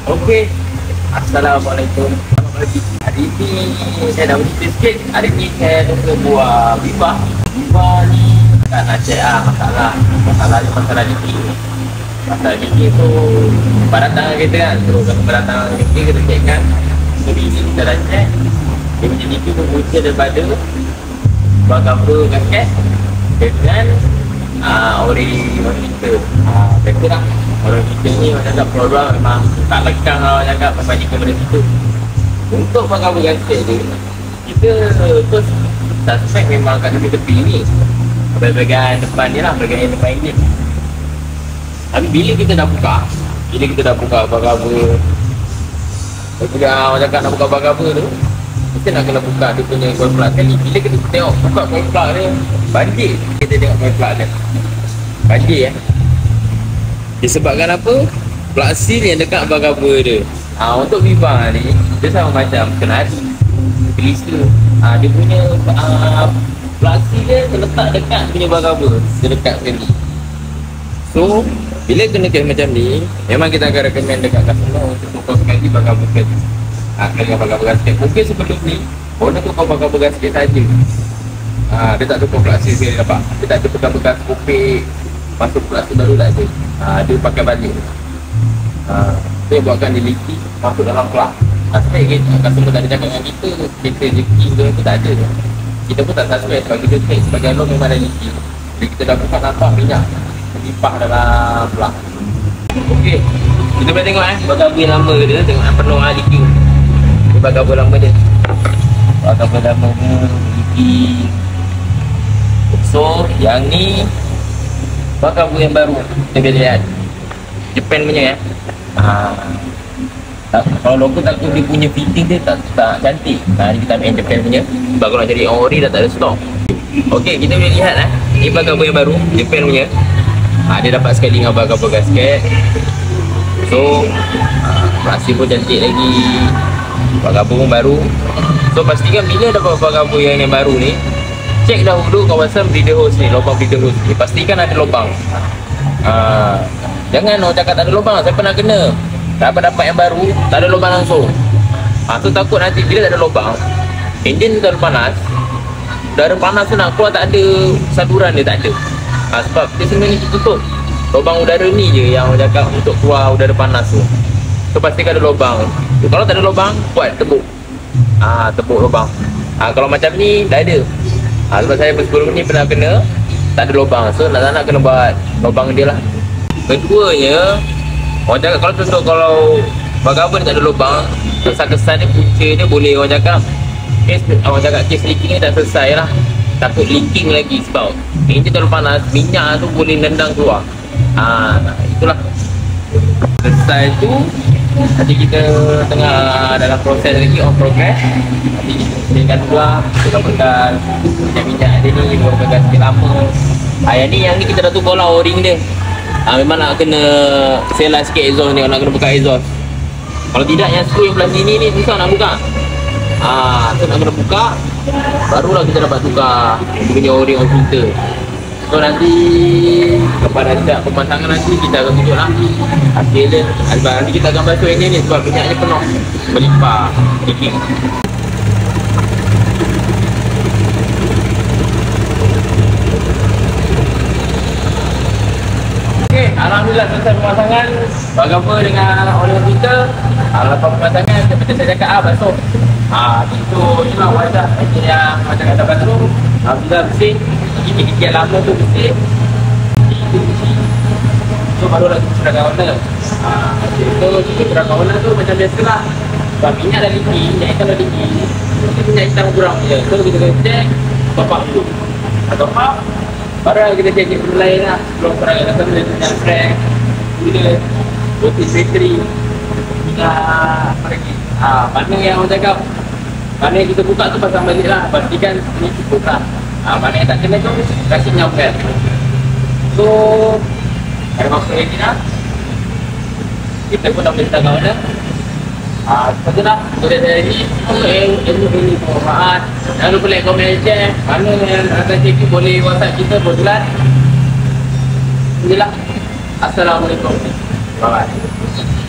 Okey. Assalamualaikum. Selamat pagi. Hari ni saya nak bercerita sikit. Hari ni saya nak buat Viva. Viva ni tak nak cek masalahnya masalah dikit. Masalah dikit tu barang kita kan. Terus kalau barang dikit kita cek kan. Jadi ni kita dah cek. Dia punya dikit tu punca daripada cover gasket dengan ori kita. Betul tak? Orang kita ni macam tak produk memang tak lekang lah orang cakap pasal jika benda situ. Untuk cover gasket tu kita terus suspek memang kat tepi-tepi ni, bahagian depan ni lah, bahagian depan ni. Tapi bila kita dah buka cover, orang cakap nak buka cover tu, kita nak kena buka dia punya coil plug sekali. Bila kita tengok buka coil plug dia, banjir. Kita tengok coil plug dia banjir disebabkan apa? Plug seal yang dekat cover dia. Untuk Viva ni dia sama macam kenari, klisa. Dia punya plug seal dia terletak dekat punya cover, dekat sekali. So bila kena case macam ni, memang kita akan recommend dekat customer untuk tukar sekali cover sekali. Kali cover gasket. Mungkin sebelum ni orang tukar cover gasket saja. Dia tak tukar plug seal dia dapat. Dia tak ada bekas-bekas kopek masuk plug seal baru tak ada. Dia pakai balik. Dia buatkan dia leaky masuk dalam plug. Aspek customer tak ada cakap dengan kita leaky tu tak ada. Kita pun tak suspect sebab kita check sebagai loan memang ada leaky. Jadi kita dah buka nampak minyak limpah dalam plug. Okey, kita boleh tengok cover lama dia, tengok penuh leaky. Ini cover lama dia. Cover lama dia leaky. So yang ni cover yang baru kita boleh lihat Japan punya kalau logo takut dia punya fitting dia tak cantik. Ni kita ambil Japan punya sebab kalau nak cari ori dah tak ada stok. Okey, kita boleh lihat ni cover yang baru Japan punya. Dia dapat sekali dengan cover gasket. So plastik pun cantik lagi, cover pun baru. So pastikan bila dapat cover yang baru ni, cek dahulu kawasan breather hose ni, lubang breather hose ni. Pastikan ada lubang. Jangan orang cakap tak ada lubang. Saya pernah kena dapat yang baru, tak ada lubang langsung. So takut nanti bila tak ada lubang, enjin terlalu panas, udara panas tu nak keluar tak ada saluran dia, tak ada. Sebab dia sebenarnya tutup lubang udara ni je yang orang cakap untuk keluar udara panas tu. So pastikan ada lubang. Kalau tak ada lubang, buat tebuk. Tebuk lubang. Kalau macam ni dah ada. Sebab saya sebelum ni pernah kena tak ada lubang. So nak kena buat lubang dia lah. Keduanya, orang cakap kalau contoh kalau cover ni tak ada lubang, kesan-kesan dia punca dia boleh orang cakap case leaking ni tak selesai lah. Takut leaking lagi sebab enjin terlalu panas, minyak tu boleh nendang keluar. Itulah. Selesai tu nanti kita tengah dalam proses lagi, on progress. Nanti kita bersihkan pula, kita bekas minyak dia ni, bekas sikit lama. Yang ni kita dah tukar lah o-ring dia. Memang nak kena selah sikit exhaust ni, nak kena buka exhaust. Kalau tidak yang screw yang belah sini ni susah nak buka. So nak kena buka, barulah kita dapat tukar punya o-ring on filter. So nanti kepada setiap pemasangan nanti kita akan tunjuk lah hasil dia. Sebab nanti kita akan basuh enjin ni sebab minyaknya penuh berlimpah leaking. Okey, alhamdulillah selesai pemasangan cover dengan ori kita. Lepas pemasangan seperti saya cakap basuh. Itu inilah wajah enjin yang macam kata basuh. Alhamdulillah bersih. Gigi-gigi lama tu bersih. So baru lagi curahkan warna. So curahkan warna tu macam biasalah. Sebab minyak dah leaky, minyak hitam dah leaky, mesti minyak hitam kurang je. So kita kena cek top up dulu. Top up, baru kita cek benda lain lah. Belum kurang kata minyak frame, bila voltage bateri, minyak apa lagi. Mana yang orang cakap, mana yang kita buka tu pasang balik lah. Pastikan ni cukup lah. Mana yang tak kena tu, kasih nyamper. So ada maksud lagi lah, kita pun dah boleh tahu dah. Seperti lah untuk saya ni, ilmu ini bermanfaat. Jangan lupa like, komen, share. Mana yang akan cek boleh WhatsApp kita berbulan. Inilah. Assalamualaikum. Bye bye.